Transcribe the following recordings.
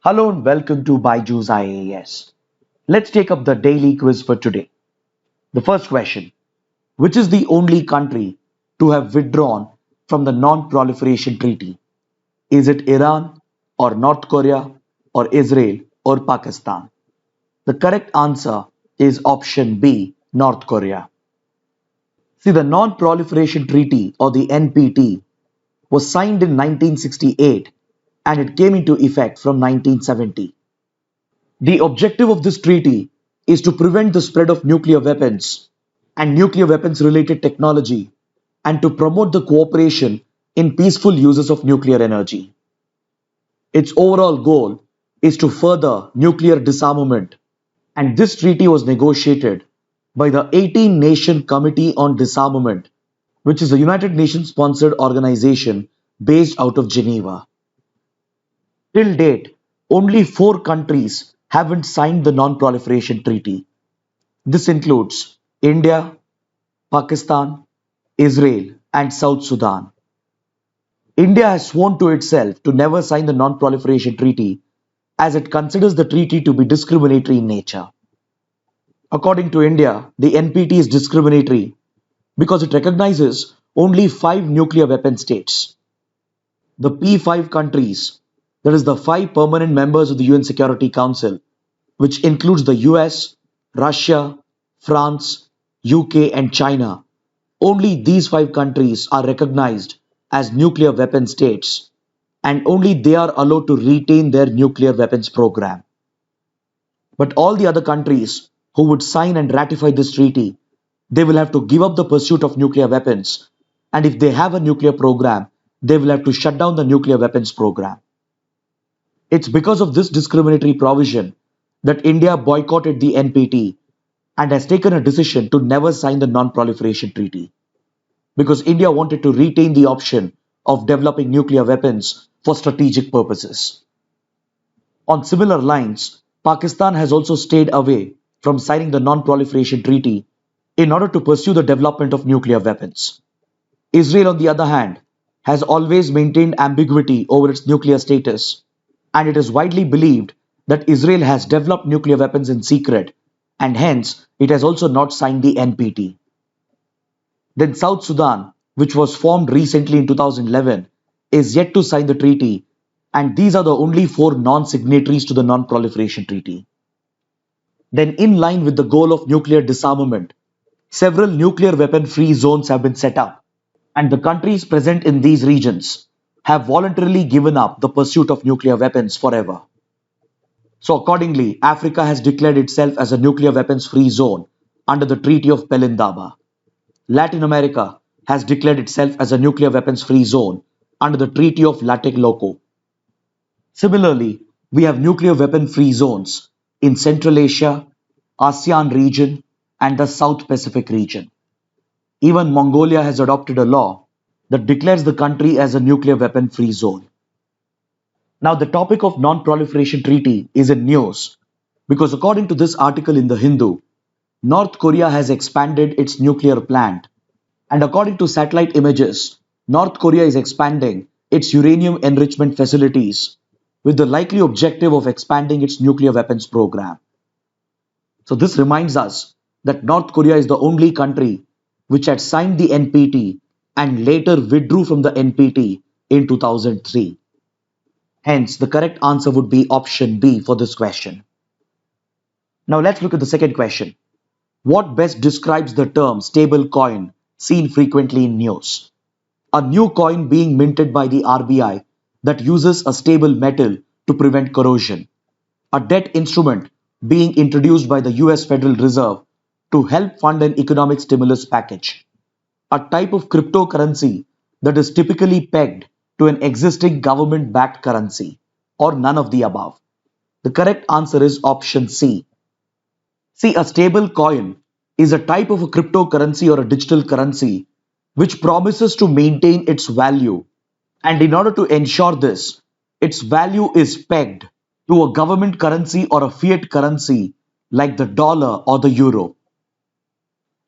Hello and welcome to Byju's IAS. Let's take up the daily quiz for today. The first question: which is the only country to have withdrawn from the Non-Proliferation Treaty? Is it Iran or North Korea or Israel or Pakistan? The correct answer is option B, North Korea. See, the Non-Proliferation Treaty or the NPT was signed in 1968 and it came into effect from 1970. The objective of this treaty is to prevent the spread of nuclear weapons and nuclear weapons related technology and to promote the cooperation in peaceful uses of nuclear energy. Its overall goal is to further nuclear disarmament, and this treaty was negotiated by the 18 Nation Committee on Disarmament, which is a United Nations sponsored organization based out of Geneva. Till date, only four countries haven't signed the Non-Proliferation Treaty. This includes India, Pakistan, Israel, and South Sudan. India has sworn to itself to never sign the Non-Proliferation Treaty as it considers the treaty to be discriminatory in nature. According to India, the NPT is discriminatory because it recognizes only five nuclear weapon states. The P5 countries, that is the five permanent members of the UN Security Council, which includes the US, Russia, France, UK, and China. Only these five countries are recognized as nuclear weapon states, and only they are allowed to retain their nuclear weapons program. But all the other countries who would sign and ratify this treaty, they will have to give up the pursuit of nuclear weapons, and if they have a nuclear program, they will have to shut down the nuclear weapons program. It's because of this discriminatory provision that India boycotted the NPT and has taken a decision to never sign the Non-Proliferation Treaty, because India wanted to retain the option of developing nuclear weapons for strategic purposes. On similar lines, Pakistan has also stayed away from signing the Non-Proliferation Treaty in order to pursue the development of nuclear weapons. Israel, on the other hand, has always maintained ambiguity over its nuclear status, and it is widely believed that Israel has developed nuclear weapons in secret, and hence it has also not signed the NPT. Then South Sudan, which was formed recently in 2011, is yet to sign the treaty, and these are the only four non-signatories to the Non-Proliferation Treaty. Then, in line with the goal of nuclear disarmament, several nuclear weapon-free zones have been set up, and the countries present in these regions have voluntarily given up the pursuit of nuclear weapons forever. So accordingly, Africa has declared itself as a nuclear weapons-free zone under the Treaty of Pelindaba. Latin America has declared itself as a nuclear weapons-free zone under the Treaty of Tlatelolco. Similarly, we have nuclear weapon-free zones in Central Asia, ASEAN region, and the South Pacific region. Even Mongolia has adopted a law that declares the country as a nuclear weapon-free zone. Now, the topic of Non-Proliferation Treaty is in news because according to this article in The Hindu, North Korea has expanded its nuclear plant, and according to satellite images, North Korea is expanding its uranium enrichment facilities with the likely objective of expanding its nuclear weapons program. So this reminds us that North Korea is the only country which had signed the NPT and later withdrew from the NPT in 2003. Hence, the correct answer would be option B for this question. Now let's look at the second question. What best describes the term stable coin seen frequently in news? A new coin being minted by the RBI that uses a stable metal to prevent corrosion. A debt instrument being introduced by the US Federal Reserve to help fund an economic stimulus package. A type of cryptocurrency that is typically pegged to an existing government-backed currency, or none of the above. The correct answer is option C. See, a stable coin is a type of a cryptocurrency or a digital currency which promises to maintain its value, and in order to ensure this, its value is pegged to a government currency or a fiat currency like the dollar or the euro.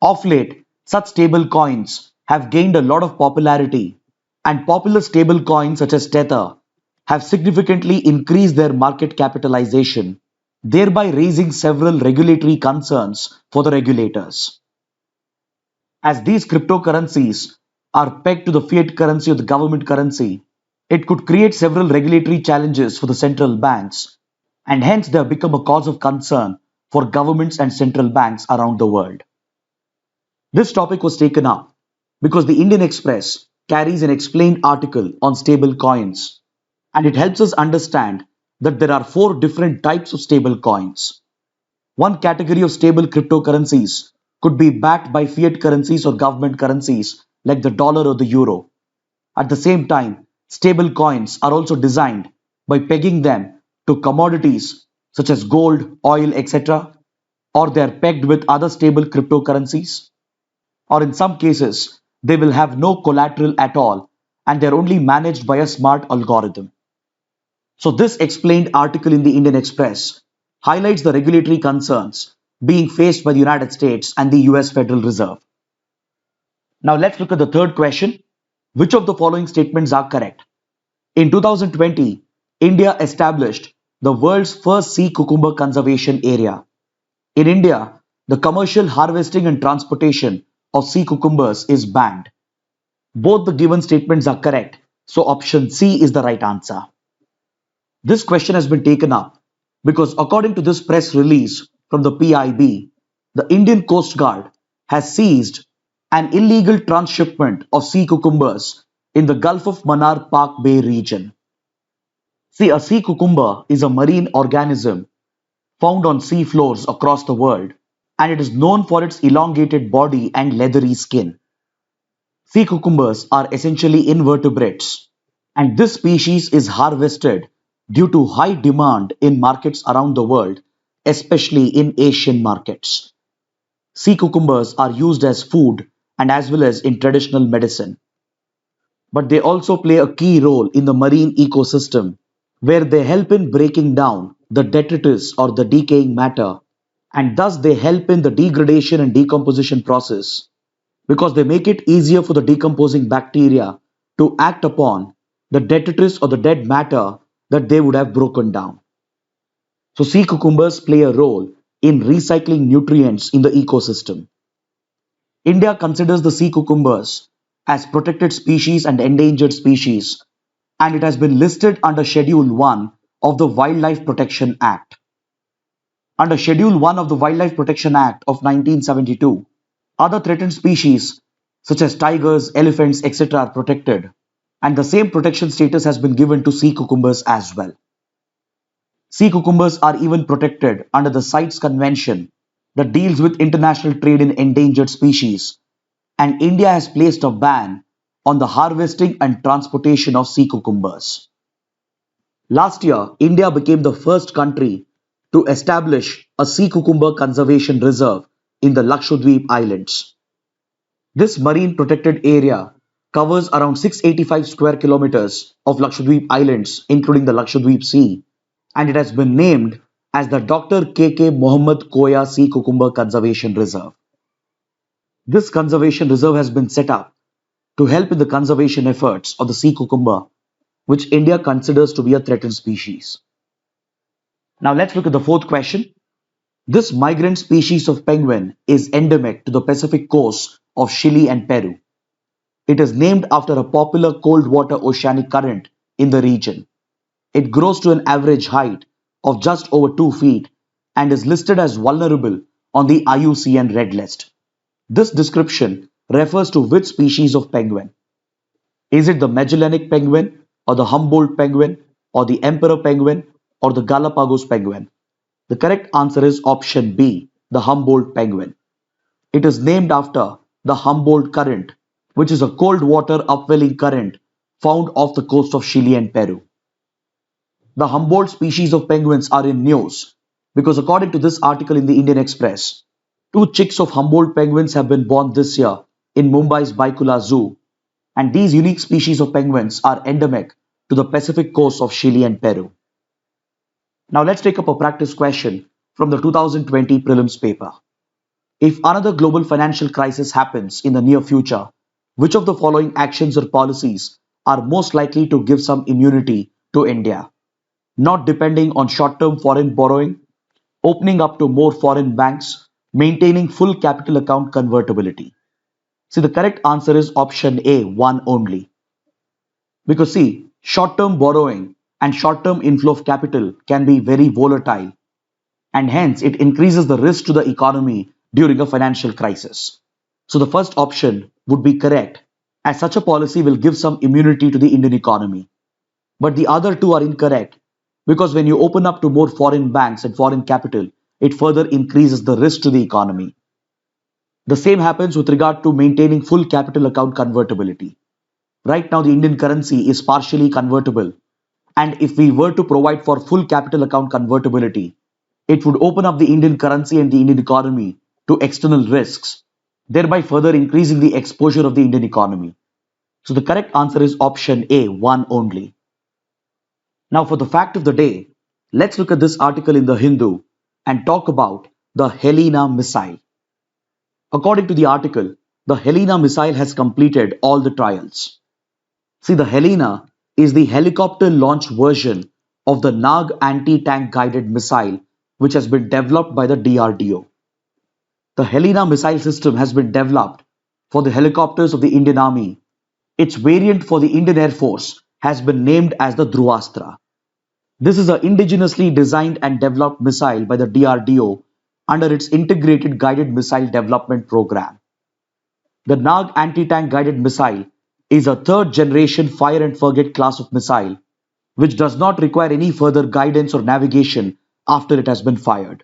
Of late, such stable coins have gained a lot of popularity, and popular stable coins such as Tether have significantly increased their market capitalization, thereby raising several regulatory concerns for the regulators. As these cryptocurrencies are pegged to the fiat currency or the government currency, it could create several regulatory challenges for the central banks, and hence they have become a cause of concern for governments and central banks around the world. This topic was taken up because the Indian Express carries an explained article on stable coins, and it helps us understand that there are four different types of stable coins. One category of stable cryptocurrencies could be backed by fiat currencies or government currencies like the dollar or the euro. At the same time, stable coins are also designed by pegging them to commodities such as gold, oil, etc., or they are pegged with other stable cryptocurrencies, or in some cases, they will have no collateral at all and they're only managed by a smart algorithm. So, this explained article in the Indian Express highlights the regulatory concerns being faced by the United States and the US Federal Reserve. Now, let's look at the third question. Which of the following statements are correct? In 2020, India established the world's first sea cucumber conservation area. In India, the commercial harvesting and transportation of sea cucumbers is banned. Both the given statements are correct, so option C is the right answer. This question has been taken up because according to this press release from the PIB, the Indian Coast Guard has seized an illegal transshipment of sea cucumbers in the Gulf of Mannar Park Bay region. See, a sea cucumber is a marine organism found on sea floors across the world, and it is known for its elongated body and leathery skin. Sea cucumbers are essentially invertebrates, and this species is harvested due to high demand in markets around the world, especially in Asian markets. Sea cucumbers are used as food and as well as in traditional medicine. But they also play a key role in the marine ecosystem where they help in breaking down the detritus or the decaying matter, and thus they help in the degradation and decomposition process because they make it easier for the decomposing bacteria to act upon the detritus or the dead matter that they would have broken down. So, sea cucumbers play a role in recycling nutrients in the ecosystem. India considers the sea cucumbers as protected species and endangered species, and it has been listed under Schedule 1 of the Wildlife Protection Act. Under Schedule 1 of the Wildlife Protection Act of 1972, other threatened species such as tigers, elephants, etc. are protected, and the same protection status has been given to sea cucumbers as well. Sea cucumbers are even protected under the CITES Convention that deals with international trade in endangered species, and India has placed a ban on the harvesting and transportation of sea cucumbers. Last year, India became the first country to establish a sea cucumber conservation reserve in the Lakshadweep Islands. This marine protected area covers around 685 square kilometers of Lakshadweep Islands, including the Lakshadweep Sea, and it has been named as the Dr. K.K. Mohammed Koya Sea Cucumber Conservation Reserve. This conservation reserve has been set up to help in the conservation efforts of the sea cucumber, which India considers to be a threatened species. Now let's look at the fourth question. This migrant species of penguin is endemic to the Pacific coast of Chile and Peru. It is named after a popular cold water oceanic current in the region. It grows to an average height of just over 2 feet and is listed as vulnerable on the IUCN Red List. This description refers to which species of penguin? Is it the Magellanic penguin or the Humboldt penguin or the Emperor penguin or the Galapagos penguin? The correct answer is option B, the Humboldt penguin. It is named after the Humboldt Current, which is a cold water upwelling current found off the coast of Chile and Peru. The Humboldt species of penguins are in news because according to this article in the Indian Express, 2 chicks of Humboldt penguins have been born this year in Mumbai's Baikula Zoo, and these unique species of penguins are endemic to the Pacific coast of Chile and Peru. Now let's take up a practice question from the 2020 prelims paper. If another global financial crisis happens in the near future, which of the following actions or policies are most likely to give some immunity to India, not depending on short-term foreign borrowing, opening up to more foreign banks, maintaining full capital account convertibility. See, the correct answer is option A, one only. Because see, short-term borrowing and short-term inflow of capital can be very volatile, and hence it increases the risk to the economy during a financial crisis. So the first option would be correct, as such a policy will give some immunity to the Indian economy. But the other two are incorrect because when you open up to more foreign banks and foreign capital, it further increases the risk to the economy. The same happens with regard to maintaining full capital account convertibility. Right now, the Indian currency is partially convertible, and if we were to provide for full capital account convertibility, it would open up the Indian currency and the Indian economy to external risks, thereby further increasing the exposure of the Indian economy. So the correct answer is option A, one only. Now, for the fact of the day, let's look at this article in the Hindu and talk about the Helena missile. According to the article, the Helena missile has completed all the trials. See, the Helena is the helicopter launched version of the Nag anti-tank guided missile, which has been developed by the DRDO. The Helena missile system has been developed for the helicopters of the Indian Army. Its variant for the Indian Air Force has been named as the Dhruvastra. This is an indigenously designed and developed missile by the DRDO under its Integrated Guided Missile Development Program. The Nag anti-tank guided missile is a third generation fire and forget class of missile which does not require any further guidance or navigation after it has been fired.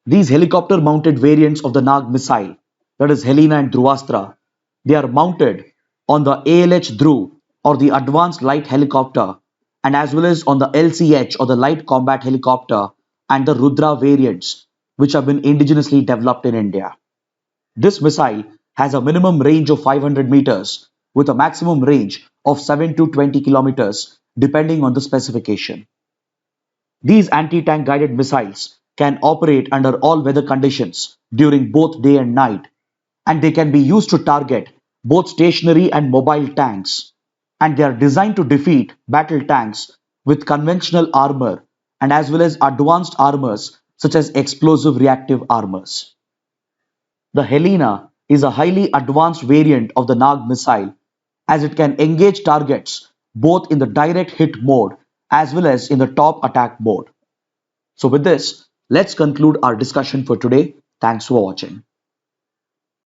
These helicopter mounted variants of the Nag missile, that is Helena and Dhruvastra, they are mounted on the ALH Dhruv or the Advanced Light Helicopter and as well as on the LCH or the Light Combat Helicopter and the Rudra variants which have been indigenously developed in India. This missile has a minimum range of 500 meters with a maximum range of 7 to 20 kilometers depending on the specification. These anti-tank guided missiles can operate under all weather conditions during both day and night, and they can be used to target both stationary and mobile tanks, and they are designed to defeat battle tanks with conventional armor and as well as advanced armors such as explosive reactive armors. The Helena is a highly advanced variant of the Nag missile as it can engage targets both in the direct hit mode as well as in the top attack mode. So with this, let's conclude our discussion for today. Thanks for watching.